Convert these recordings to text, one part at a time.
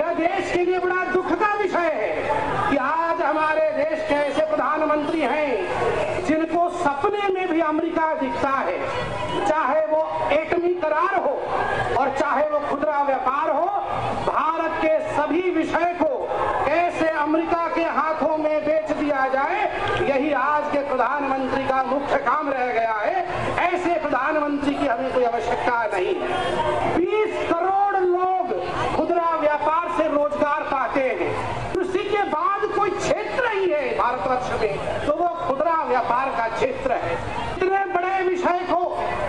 यह देश के लिए बड़ा दुख का विषय है कि आज हमारे देश के ऐसे प्रधानमंत्री हैं जिनको सपने में भी अमेरिका दिखता है, चाहे वो एटमी करार हो और चाहे वो खुदरा व्यापार हो। भारत के सभी विषय को कैसे अमेरिका के हाथों में बेच दिया जाए, यही आज के प्रधानमंत्री का मुख्य काम रह गया है। ऐसे प्रधानमंत्री की हमें कोई आवश्यकता नहीं है। 20 करोड़ लोग खुदरा व्यापार से रोजगार पाते हैं। कृषि के बाद कोई क्षेत्र ही है भारतवर्ष में तो वो खुदरा व्यापार का क्षेत्र है। इतने बड़े विषय को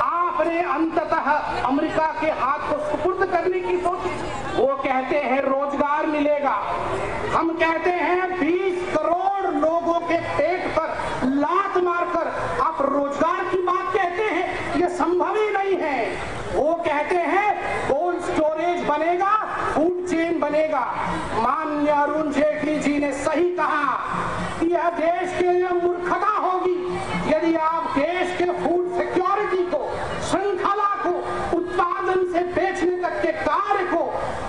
आपने अंततः अमेरिका के हाथ को सुपुर्द करने की सोची। वो कहते हैं रोजगार मिलेगा, हम कहते हैं 20 करोड़ लोगों के पेट पर लात मारकर आप रोजगार की बात कहते हैं, ये संभव ही नहीं है। वो कहते हैं कोल्ड स्टोरेज बनेगा, फूड चेन बनेगा। माननीय अरुण जेटली जी ने सही कहा कि यह देश के लिए मूर्खता होगी यदि आप देश के फूड सिक्योरिटी को, श्रृंखला को, उत्पादन से बेचने तक के कार्य को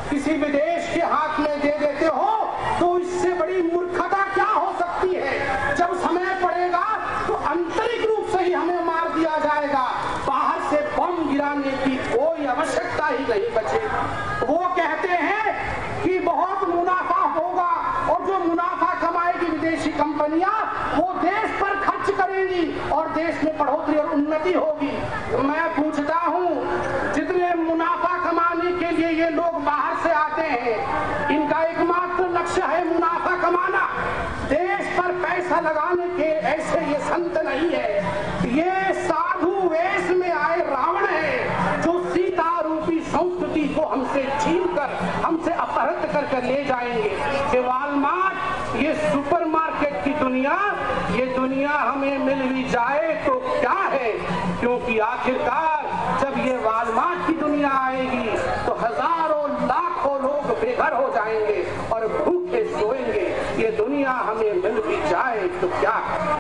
किसी विदेश के हाथ में दे देते हो। तो इससे बड़ी मूर्खता क्या हो सकती है। जब समय पड़ेगा तो आंतरिक रूप से ही हमें मार दिया जाएगा, बाहर से बम गिराने की कोई आवश्यकता ही नहीं बचेगी। वो कहते हैं कि बहुत मुनाफा होगा और जो मुनाफा कमाएगी विदेशी कंपनियां वो देश पर खर्च करेंगी और देश में बढ़ोतरी और उन्नति होगी। मैं पूछता हूं, जितने मुनाफा कमाने के लिए ये लोग बाहर से आते हैं, इनका एकमात्र लक्ष्य है मुनाफा कमाना, देश पर पैसा लगाने के ऐसे ये संत नहीं है। ये साधु वेश में आए रावण है जो सीता रूपी संस्कृति को हमसे छीनकर, हमसे अपहृत कर ले जाएंगे। ये वॉलमार्ट, ये सुपरमार्केट की दुनिया, ये दुनिया हमें मिल भी जाए तो क्या है, क्योंकि आखिरकार जब ये वॉलमार्ट की दुनिया आएगी तो हजारों लाखों लोग बेघर हो जाएंगे और भूखे सोएंगे। ये दुनिया हमें मिल भी जाए तो क्या है।